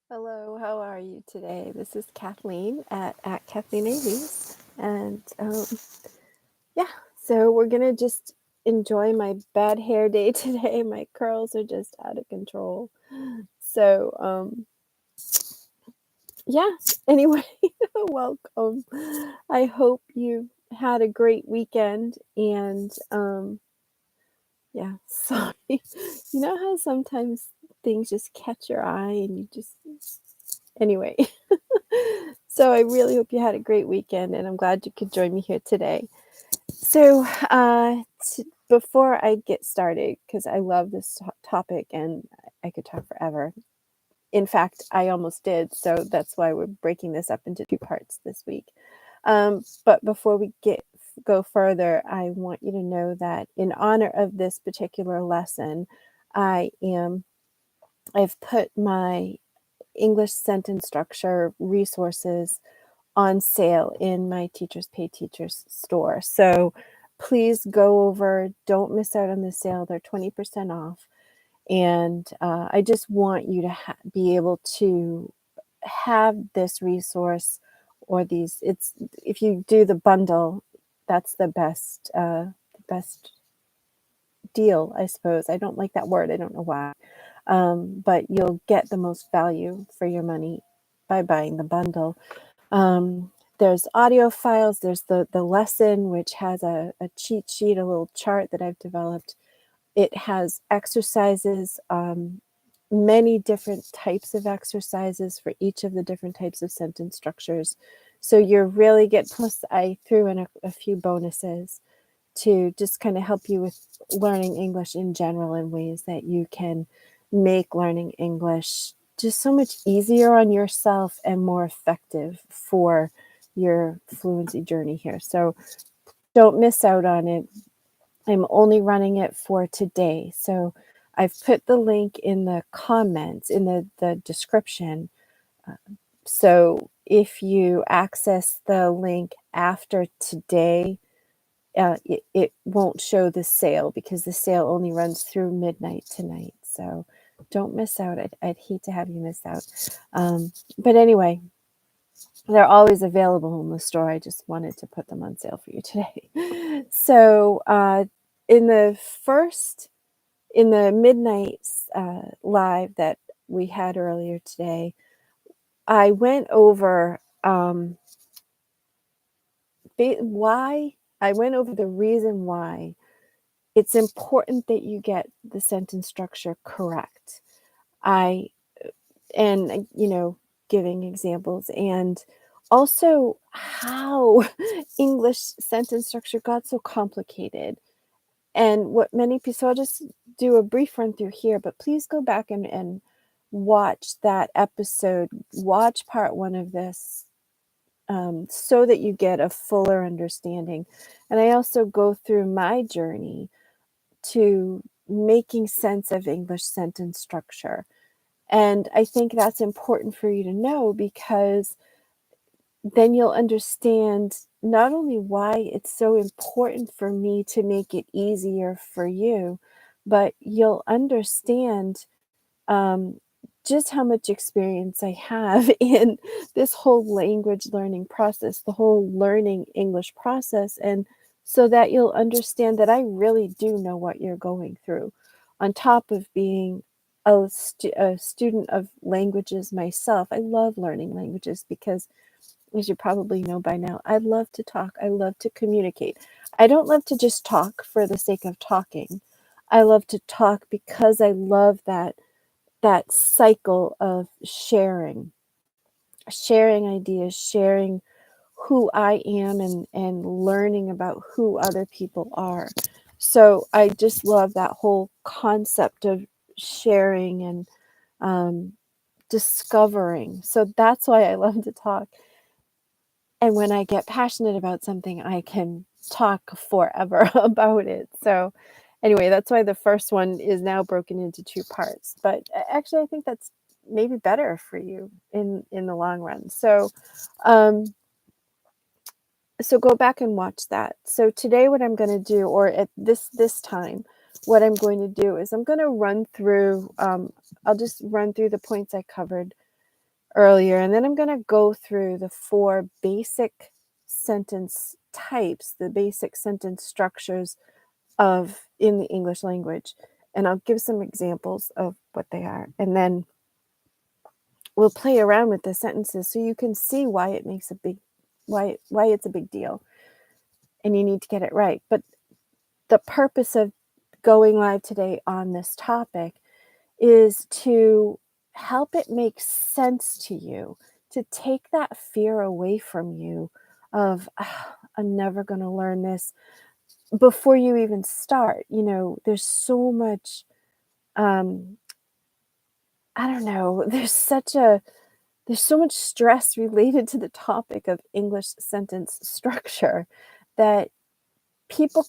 Hello, how are you today? This is Kathleen at Kathleen Avies. And yeah, so we're going to just enjoy my bad hair day today. My curls are just out of control. So yeah, anyway, welcome. I hope you had a great weekend. And yeah, sorry. You know how sometimes things just catch your eye and you just, anyway. So I really hope you had a great weekend, and I'm glad you could join me here today. So before I get started, because I love this topic and I could talk forever. In fact, I almost did, so that's why we're breaking this up into two parts this week. But before we go further, I want you to know that in honor of this particular lesson, I've put my English sentence structure resources on sale in my Teachers Pay Teachers store. So please go over, don't miss out on the sale. They're 20% off. And I just want you to be able to have this resource or these. It's if you do the bundle, that's the best deal, I suppose. I don't like that word. I don't know why. But you'll get the most value for your money by buying the bundle. There's audio files. There's the lesson, which has a cheat sheet, a little chart that I've developed. It has exercises, many different types of exercises for each of the different types of sentence structures. So you really get, plus I threw in a few bonuses to just kind of help you with learning English in general in ways that you can make learning English just so much easier on yourself and more effective for your fluency journey here. So don't miss out on it. I'm only running it for today. So I've put the link in the comments, in the description. So if you access the link after today, it won't show the sale because the sale only runs through midnight tonight. So don't miss out. I'd hate to have you miss out. But anyway, they're always available in the store. I just wanted to put them on sale for you today. So in the midnight live that we had earlier today, I went over the reason why it's important that you get the sentence structure correct. Giving examples, and also how English sentence structure got so complicated. And what many people, so I'll just do a brief run through here, but please go back and watch that episode, watch part 1 of this, so that you get a fuller understanding. And I also go through my journey to making sense of English sentence structure. And I think that's important for you to know, because then you'll understand not only why it's so important for me to make it easier for you, but you'll understand just how much experience I have in this whole language learning process, the whole learning English process. And so that you'll understand that I really do know what you're going through, on top of being a student of languages myself. I love learning languages because, as you probably know by now, I love to talk. I love to communicate. I don't love to just talk for the sake of talking. I love to talk because I love that cycle of sharing ideas, sharing who I am, and learning about who other people are. So I just love that whole concept of sharing and discovering. So that's why I love to talk. And when I get passionate about something, I can talk forever about it. So anyway, that's why the first one is now broken into two parts. But actually, I think that's maybe better for you in the long run. So so go back and watch that. So today what I'm going to do, or at this time, what I'm going to do is I'm going to run through, I'll just run through the points I covered earlier, and then I'm going to go through the 4 basic sentence types, the basic sentence structures in the English language, and I'll give some examples of what they are, and then we'll play around with the sentences so you can see why it's a big deal, and you need to get it right. But the purpose of going live today on this topic is to help it make sense to you, to take that fear away from you of, I'm never going to learn this before you even start. There's so much, I don't know, there's so much stress related to the topic of English sentence structure that people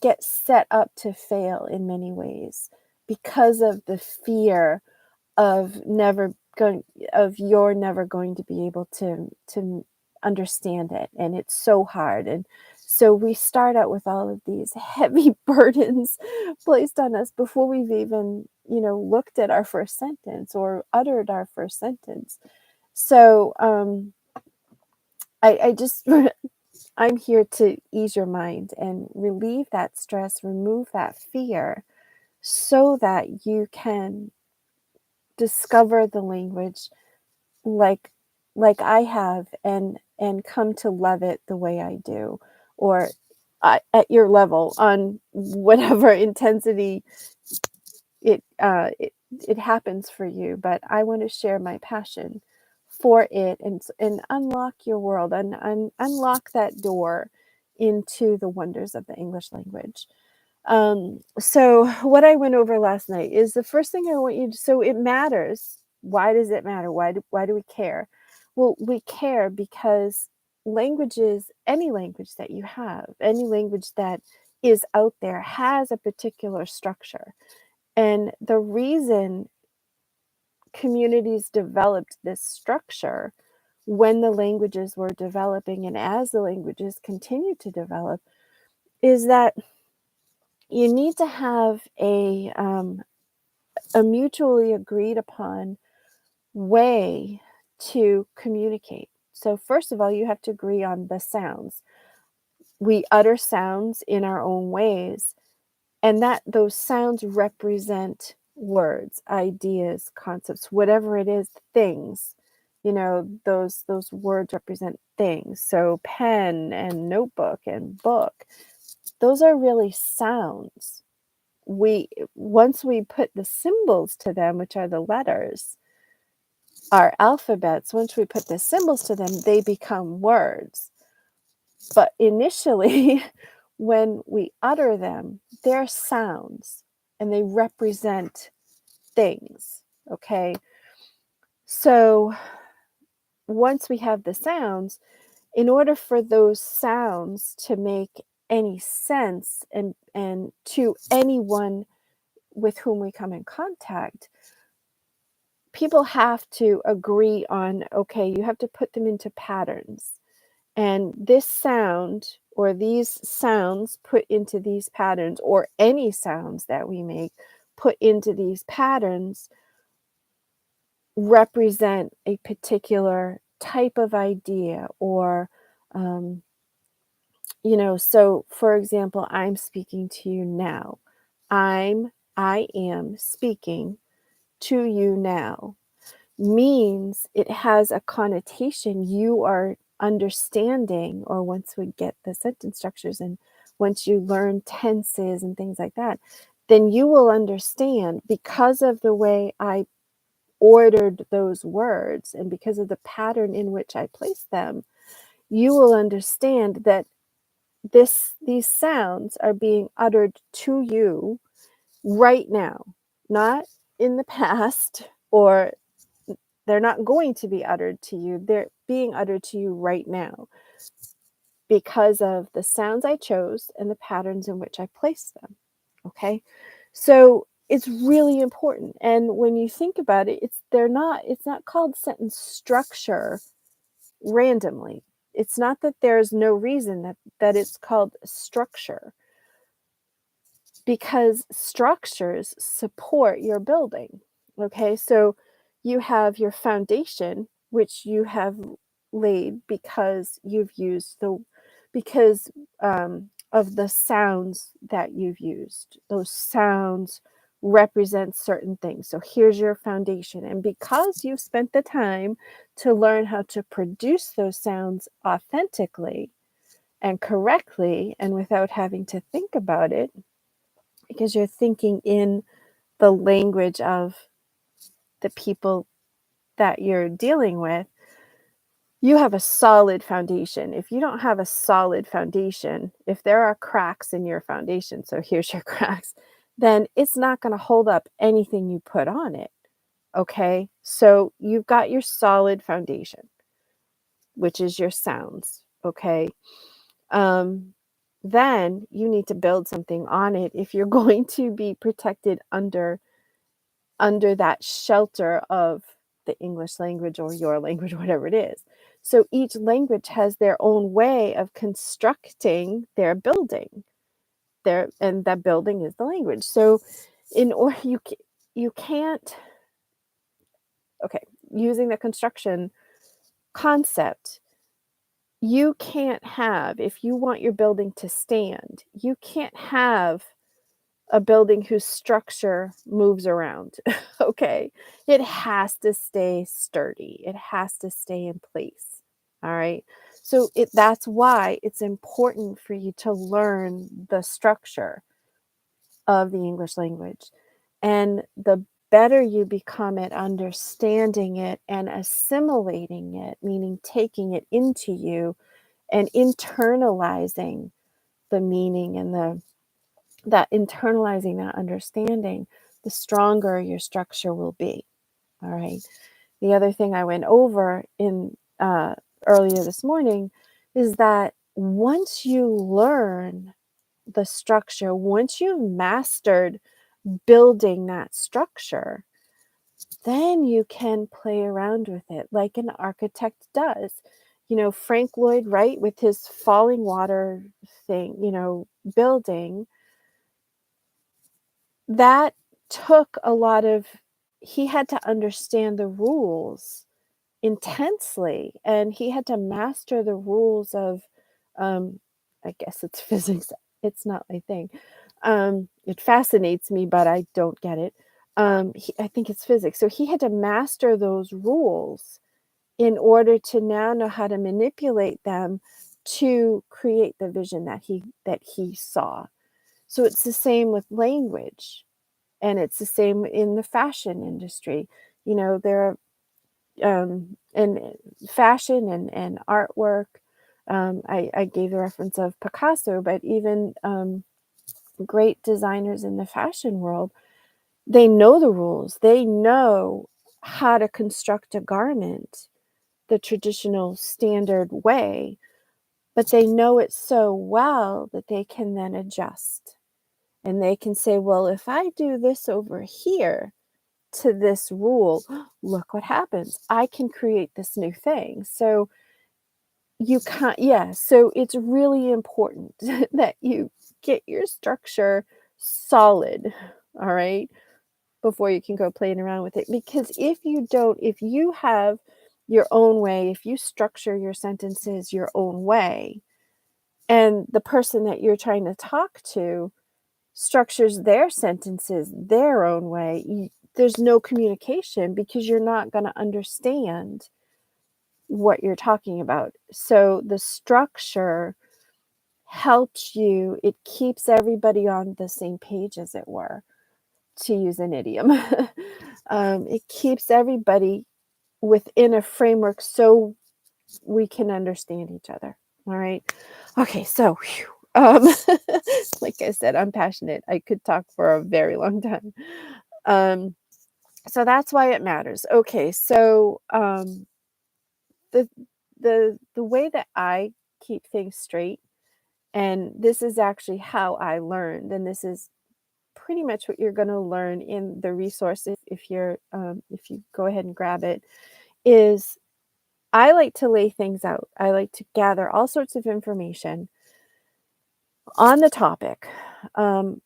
get set up to fail in many ways because of the fear of you're never going to be able to understand it, and it's so hard. And so we start out with all of these heavy burdens placed on us before we've even looked at our first sentence or uttered our first sentence. So I just I'm here to ease your mind and relieve that stress, remove that fear, so that you can discover the language like I have, and come to love it the way I do, or at your level, on whatever intensity it happens for you. But I want to share my passion for it, and unlock your world, and unlock that door into the wonders of the English language. So what I went over last night is the first thing I want you to, so it matters. Why does it matter? Why do we care? Well, we care because languages, any language that you have, any language that is out there, has a particular structure. And the reason communities developed this structure when the languages were developing, and as the languages continue to develop, is that you need to have a mutually agreed upon way to communicate. So first of all, you have to agree on the sounds. We utter sounds in our own ways, and that those sounds represent words, ideas, concepts, whatever it is, things. Those words represent things. So pen and notebook and book, those are really sounds. Once we put the symbols to them, which are the letters, our alphabets, once we put the symbols to them, they become words. But initially, when we utter them, they're sounds, and they represent things. Okay. So once we have the sounds, in order for those sounds to make any sense, and to anyone with whom we come in contact, people have to agree on, okay, you have to put them into patterns. And this sound, or these sounds put into these patterns, or any sounds that we make put into these patterns, represent a particular type of idea, or so for example, I'm speaking to you now. I am speaking to you now means it has a connotation. You are understanding, or once we get the sentence structures, and once you learn tenses and things like that, then you will understand, because of the way I ordered those words, and because of the pattern in which I placed them, you will understand that these sounds are being uttered to you right now, not in the past, or they're not going to be uttered to you. They're being uttered to you right now because of the sounds I chose and the patterns in which I placed them. Okay. So it's really important. And when you think about it, it's not called sentence structure randomly. It's not that there's no reason that it's called structure, because structures support your building. Okay. So you have your foundation, which you have laid because you've used because of the sounds that you've used. Those sounds represent certain things. So here's your foundation. And because you've spent the time to learn how to produce those sounds authentically and correctly and without having to think about it, because you're thinking in the language of the people that you're dealing with, you have a solid foundation. If you don't have a solid foundation, if there are cracks in your foundation, so here's your cracks, then it's not going to hold up anything you put on it. Okay? So you've got your solid foundation, which is your sounds. Okay? Um, then you need to build something on it if you're going to be protected under that shelter of the English language or your language, whatever it is. So each language has their own way of constructing their building. And that building is the language. So in order you can't okay, using the construction concept, you can't have, if you want your building to stand, you can't have a building whose structure moves around. Okay. It has to stay sturdy. It has to stay in place. All right. So that's why it's important for you to learn the structure of the English language. And the better you become at understanding it and assimilating it, meaning taking it into you and internalizing the meaning and that internalizing that understanding, the stronger your structure will be. All right. The other thing I went over in earlier this morning is that once you learn the structure, once you've mastered building that structure, then you can play around with it like an architect does. Frank Lloyd Wright with his falling water thing, building, that took a lot of he had to understand the rules intensely, and he had to master the rules of, I guess it's physics. It's not my thing. It fascinates me, but I don't get it. I think it's physics. So he had to master those rules in order to now know how to manipulate them to create the vision that he saw. So it's the same with language. And it's the same in the fashion industry. There are and fashion and artwork. I gave the reference of Picasso, but even great designers in the fashion world, they know the rules. They know how to construct a garment the traditional standard way, but they know it so well that they can then adjust. And they can say, well, if I do this over here, to this rule, look what happens. I can create this new thing. So you can't, yeah. So it's really important that you get your structure solid, all right, before you can go playing around with it. Because if you don't, if you have your own way, if you structure your sentences your own way, and the person that you're trying to talk to structures their sentences their own way, there's no communication because you're not going to understand what you're talking about. So the structure helps you, it keeps everybody on the same page, as it were, to use an idiom. It keeps everybody within a framework so we can understand each other. All right. Okay. So, like I said, I'm passionate. I could talk for a very long time. So that's why it matters. Okay. So, the the way that I keep things straight, and this is actually how I learned, and this is pretty much what you're going to learn in the resource if you go ahead and grab it, is I like to lay things out. I like to gather all sorts of information on the topic. I'm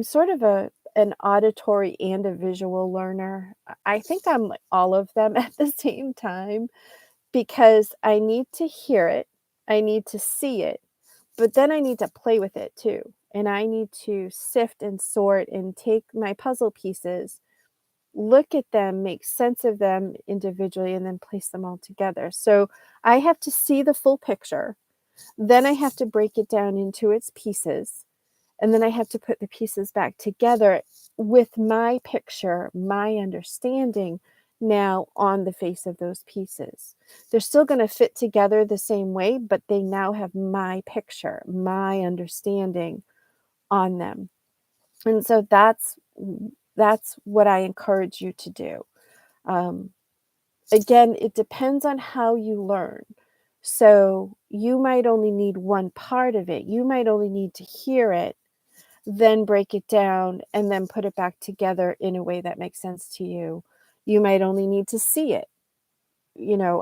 sort of an auditory and a visual learner. I think I'm like all of them at the same time because I need to hear it, I need to see it, but then I need to play with it too. And I need to sift and sort and take my puzzle pieces, look at them, make sense of them individually, and then place them all together. So I have to see the full picture. Then I have to break it down into its pieces. And then I have to put the pieces back together with my picture, my understanding now on the face of those pieces. They're still going to fit together the same way, but they now have my picture, my understanding on them. And so that's what I encourage you to do. Um, Again, it depends on how you learn. So you might only need one part of it. You might only need to hear it, then break it down, and then put it back together in a way that makes sense to you. You might only need to see it,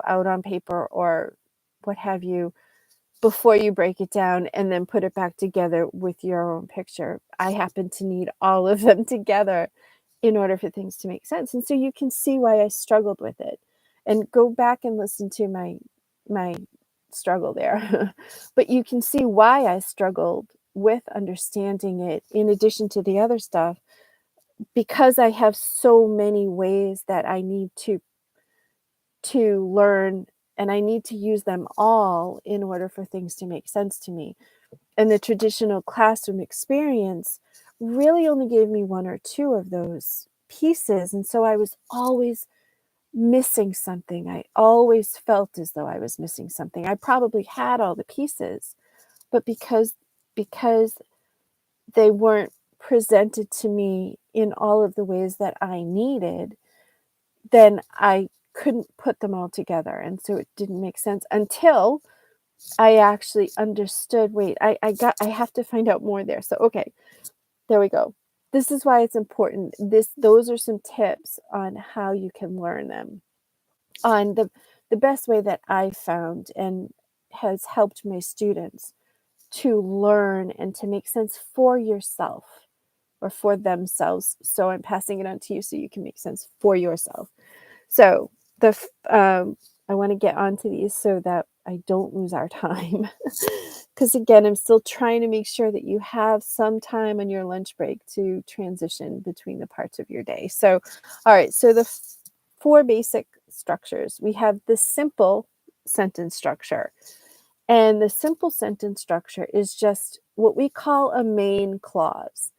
out on paper or what have you, before you break it down and then put it back together with your own picture. I happen to need all of them together in order for things to make sense. And so you can see why I struggled with it. And go back and listen to my struggle there. But you can see why I struggled with understanding it in addition to the other stuff, because I have so many ways that I need to learn, and I need to use them all in order for things to make sense to me. And the traditional classroom experience really only gave me one or two of those pieces. And so I was always missing something. I always felt as though I was missing something. I probably had all the pieces, but because they weren't presented to me in all of the ways that I needed, then I couldn't put them all together. And so it didn't make sense until I actually understood, wait, I have to find out more there. So okay, there we go. This is why it's important. Those are some tips on how you can learn them. On the best way that I found and has helped my students to learn and to make sense for yourself or for themselves. So I'm passing it on to you so you can make sense for yourself. So I want to get onto these so that I don't lose our time. Because again, I'm still trying to make sure that you have some time on your lunch break to transition between the parts of your day. So, all right, so the four basic structures. We have the simple sentence structure. And the simple sentence structure is just what we call a main clause.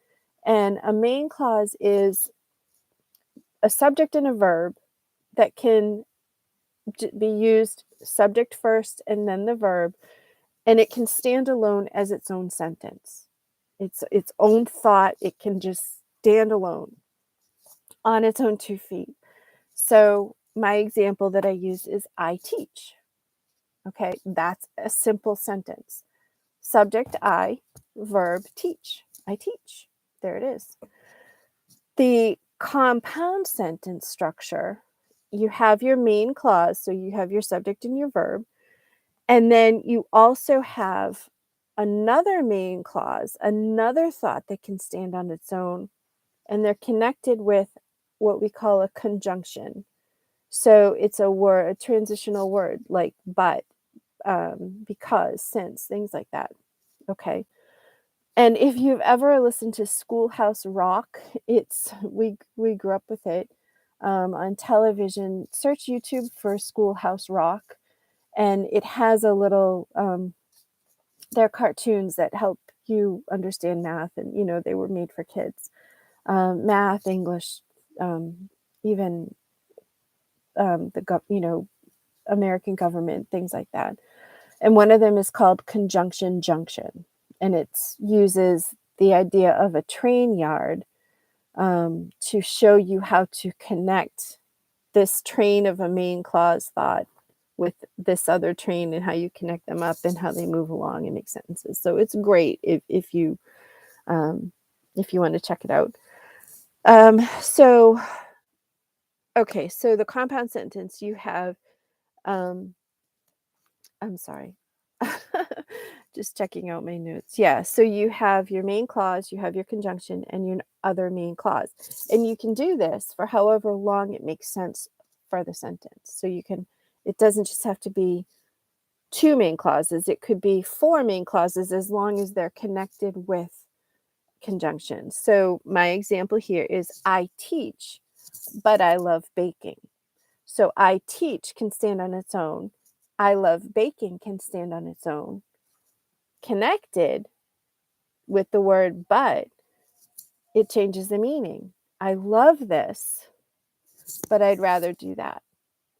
And a main clause is a subject and a verb that can be used subject first and then the verb, and it can stand alone as its own sentence. It's its own thought. It can just stand alone on its own 2 feet. So my example that I use is I teach. Okay, that's a simple sentence. Subject I, verb teach. I teach. There it is. The compound sentence structure, you have your main clause, so you have your subject and your verb, and then you also have another main clause, another thought that can stand on its own, and they're connected with what we call a conjunction. So it's a word, a transitional word like but, because, since, things like that. Okay. And if you've ever listened to Schoolhouse Rock, we grew up with it on television. Search YouTube for Schoolhouse Rock, and it has a little. They're cartoons that help you understand math, and they were made for kids. Math, English, even American government, things like that. And one of them is called conjunction junction, and it uses the idea of a train yard to show you how to connect this train of a main clause thought with this other train and how you connect them up and how they move along and make sentences. So it's great if you want to check it out. So the compound sentence, you have I'm sorry. Just checking out my notes. Yeah, so you have your main clause, you have your conjunction, and other main clause. And you can do this for however long it makes sense for the sentence. So it doesn't just have to be 2 main clauses. It could be 4 main clauses as long as they're connected with conjunctions. So my example here is I teach, but I love baking. So I teach can stand on its own. I love baking can stand on its own. Connected with the word but, it changes the meaning. I love this, but I'd rather do that.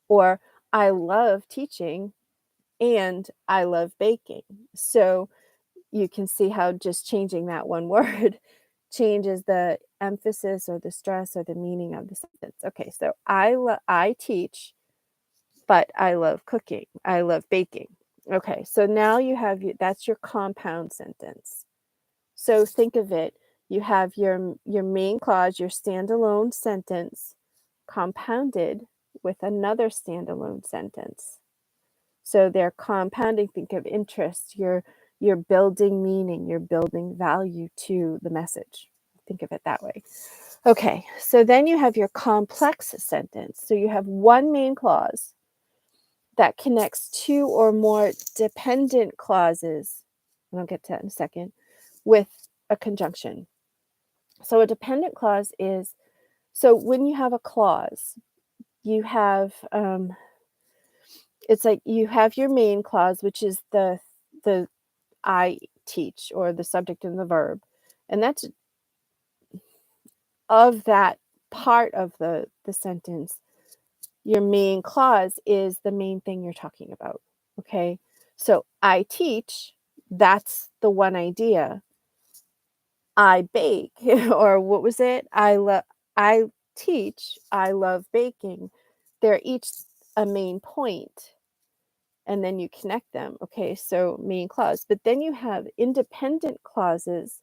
Or I love teaching and I love baking. So you can see how just changing that one word changes the emphasis or the stress or the meaning of the sentence. Okay, so I teach, but I love cooking. I love baking. Okay, so now that's your compound sentence. So think of it, you have your main clause, your standalone sentence, compounded with another standalone sentence. So they're compounding. Think of interest. You're building meaning. You're building value to the message. Think of it that way. Okay, so then you have your complex sentence. So you have one main clause that connects 2 or more dependent clauses, and I'll get to that in a second, with a conjunction. So a dependent clause is, so when you have a clause, you have it's like you have your main clause, which is the I teach, or the subject and the verb, and that's of that part of the sentence. Your main clause is the main thing you're talking about. Okay, so I teach, that's the one idea. I bake, or what was it? I teach, I love baking. They're each a main point, and then you connect them. Okay, so main clause. But then you have independent clauses,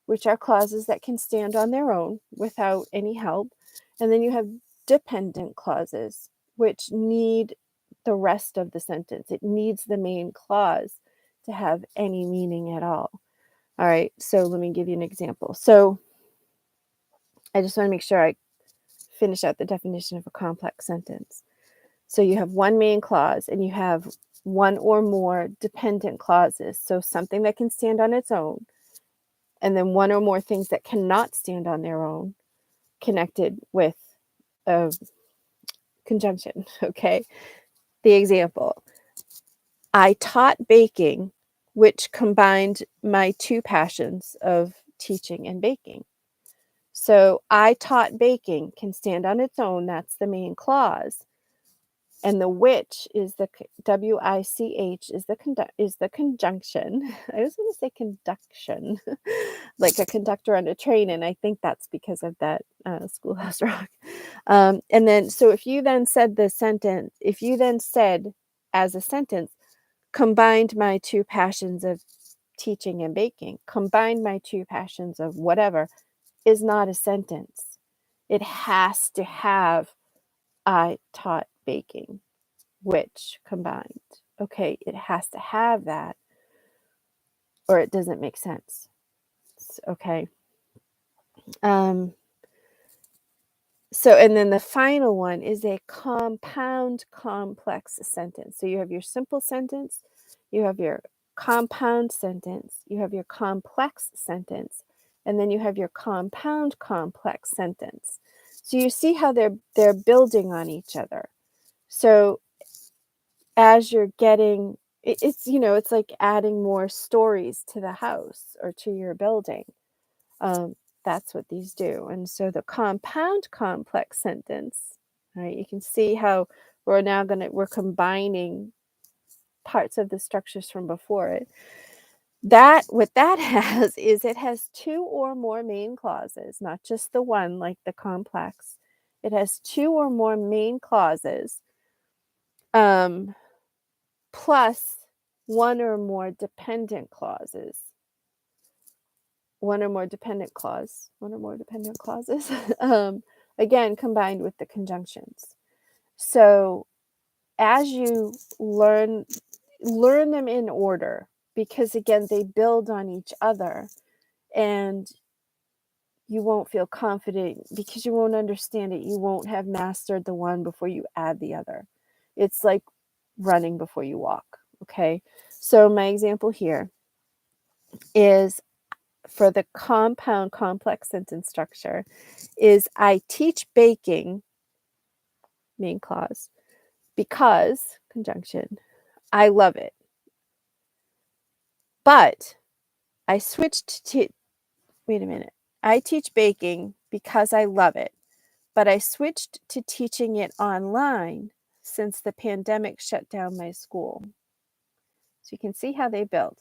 which are clauses that can stand on their own without any help. And then you have dependent clauses, which need the rest of the sentence. It needs the main clause to have any meaning at all. All right, so let me give you an example. So I just want to make sure I finish out the definition of a complex sentence. So you have one main clause and you have one or more dependent clauses. So something that can stand on its own, and then one or more things that cannot stand on their own, connected with a conjunction. Okay. The example, I taught baking, which combined my 2 passions of teaching and baking. So I taught baking can stand on its own. That's the main clause. And the which is the WICH is the conjunction. I was going to say conduction, like a conductor on a train, and I think that's because of that Schoolhouse Rock. And then, so if you then said as a sentence, combined my 2 passions of teaching and baking, combined my 2 passions of whatever, is not a sentence. It has to have I taught baking, which combined. Okay, it has to have that, or it doesn't make sense. Okay. So, and then the final one is a compound complex sentence. So you have your simple sentence, you have your compound sentence, you have your complex sentence, and then you have your compound complex sentence. So you see how they're building on each other. So as you're getting it's like adding more stories to the house or to your building. That's what these do. And so the compound complex sentence, right, you can see how we're combining parts of the structures from before it. What that has is it has 2 or more main clauses, not just the one like the complex. It has 2 or more main clauses, plus one or more dependent clauses. One or more dependent clauses, again, combined with the conjunctions. So as you learn them in order, because again, they build on each other. And you won't feel confident because you won't understand it. You won't have mastered the one before you add the other. It's like running before you walk, okay? So my example here is for the compound complex sentence structure is I teach baking, main clause, because, conjunction, I love it. But I switched to, wait a minute. I teach baking because I love it, but I switched to teaching it online since the pandemic shut down my school. So you can see how they build.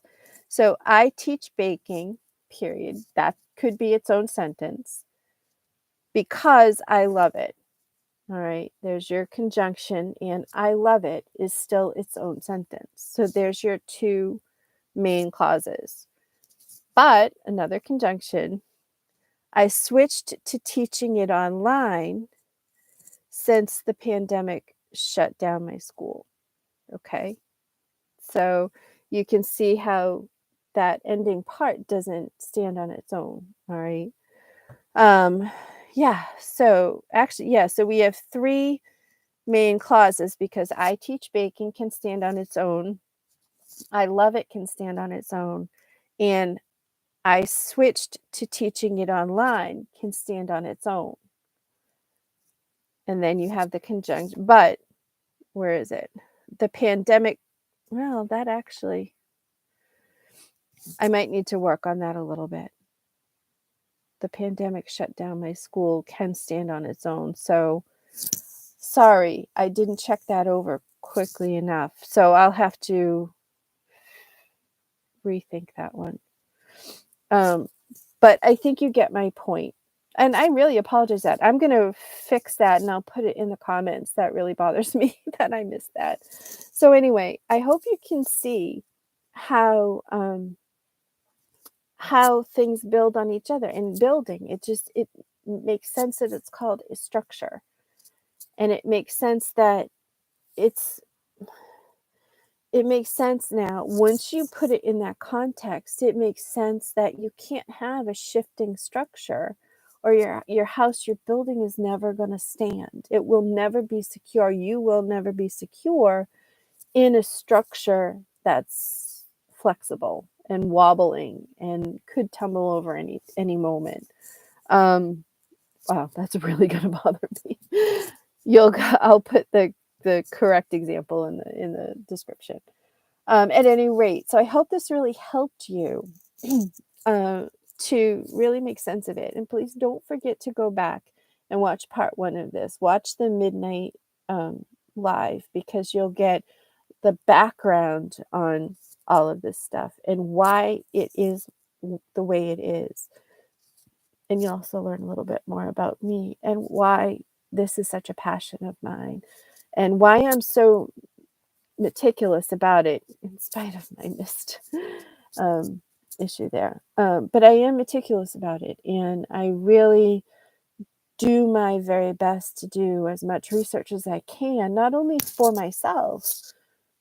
So I teach baking, period. That could be its own sentence. Because I love it. All right, there's your conjunction, and I love it is still its own sentence. So there's your two main clauses. But another conjunction, I switched to teaching it online since the pandemic shut down my school. Okay, so you can see how that ending part doesn't stand on its own. All right. Yeah, so actually, yeah, so we have three main clauses because I teach baking can stand on its own. I love it can stand on its own. And I switched to teaching it online can stand on its own. And then you have the conjunction, but where is it? The pandemic, well, that actually, I might need to work on that a little bit. The pandemic shut down my school can stand on its own. So sorry, I didn't check that over quickly enough. So I'll have to rethink that one. But I think you get my point. And I really apologize that. I'm going to fix that and I'll put it in the comments. That really bothers me that I missed that. So anyway, I hope you can see how things build on each other. And building, it makes sense that it's called a structure. And it makes sense that it makes sense now. Once you put it in that context, it makes sense that you can't have a shifting structure, or your house, your building is never going to stand. It will never be secure. You will never be secure in a structure that's flexible and wobbling and could tumble over any moment. Wow, that's really going to bother me. I'll put the correct example in the description. At any rate, so I hope this really helped you to really make sense of it. And please don't forget to go back and watch part 1 of this. Watch the midnight live, because you'll get the background on all of this stuff and why it is the way it is. And you'll also learn a little bit more about me and why this is such a passion of mine and why I'm so meticulous about it in spite of my missed issue there. But I am meticulous about it, and I really do my very best to do as much research as I can, not only for myself,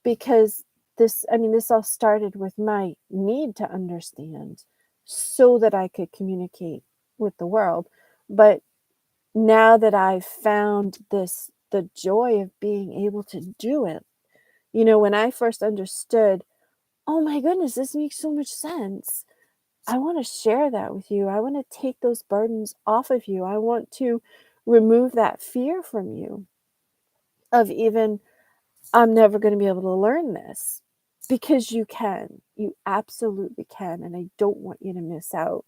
because this all started with my need to understand so that I could communicate with the world. But now that I've found the joy of being able to do it, when I first understood, oh my goodness, this makes so much sense. I want to share that with you. I want to take those burdens off of you. I want to remove that fear from you of even, I'm never going to be able to learn this, because you can. You absolutely can. And I don't want you to miss out.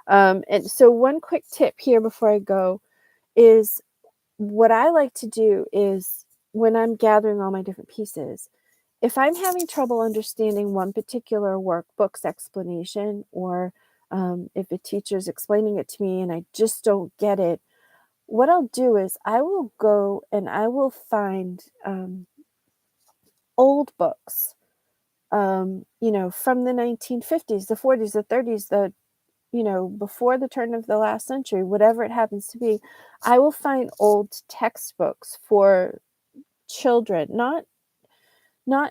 And so one quick tip here before I go is, what I like to do is, when I'm gathering all my different pieces, if I'm having trouble understanding one particular workbook's explanation, or if a teacher's explaining it to me and I just don't get it, what I'll do is I will go and I will find old books, from the 1950s, the 40s, the 30s, before the turn of the last century, whatever it happens to be. I will find old textbooks for children, not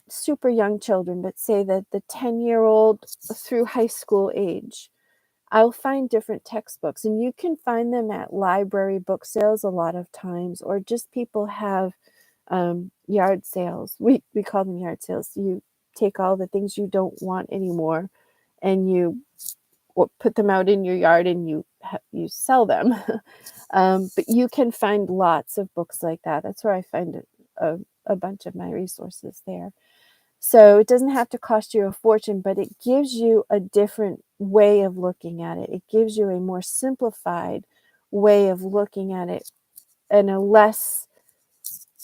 super young children, but say that the 10-year-old through high school age. I'll find different textbooks, and you can find them at library book sales a lot of times, or just people have yard sales. We call them yard sales. You take all the things you don't want anymore, and you put them out in your yard, and you sell them. But you can find lots of books like that. That's where I find a bunch of my resources there. So it doesn't have to cost you a fortune, but it gives you a different way of looking at it. It gives you a more simplified way of looking at it, and a less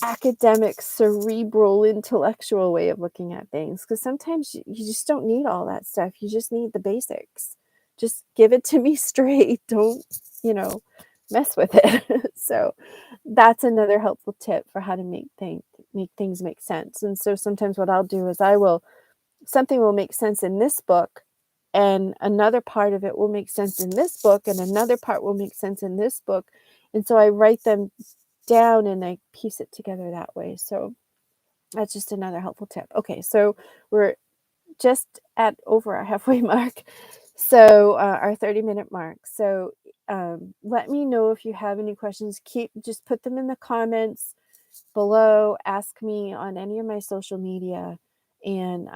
academic, cerebral, intellectual way of looking at things. Because sometimes you just don't need all that stuff. You just need the basics. Just give it to me straight. Don't, you know, mess with it. So that's another helpful tip for how to make things make sense. And so sometimes what I'll do is something will make sense in this book, and another part of it will make sense in this book, and another part will make sense in this book. And so I write them down and I piece it together that way. So that's just another helpful tip. Okay, so we're just at over our halfway mark. So our 30-minute mark. So let me know if you have any questions. Just put them in the comments below. Ask me on any of my social media, and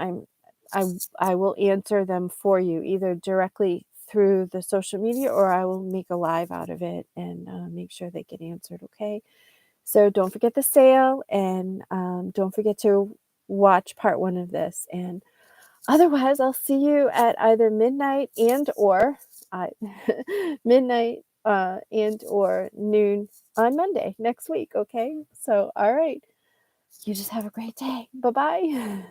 I will answer them for you, either directly through the social media, or I will make a live out of it and make sure they get answered. Okay. So don't forget the sale, and don't forget to watch part 1 of this. And otherwise, I'll see you at either midnight and or uh, midnight and or noon on Monday next week. Okay. So, all right. You just have a great day. Bye bye.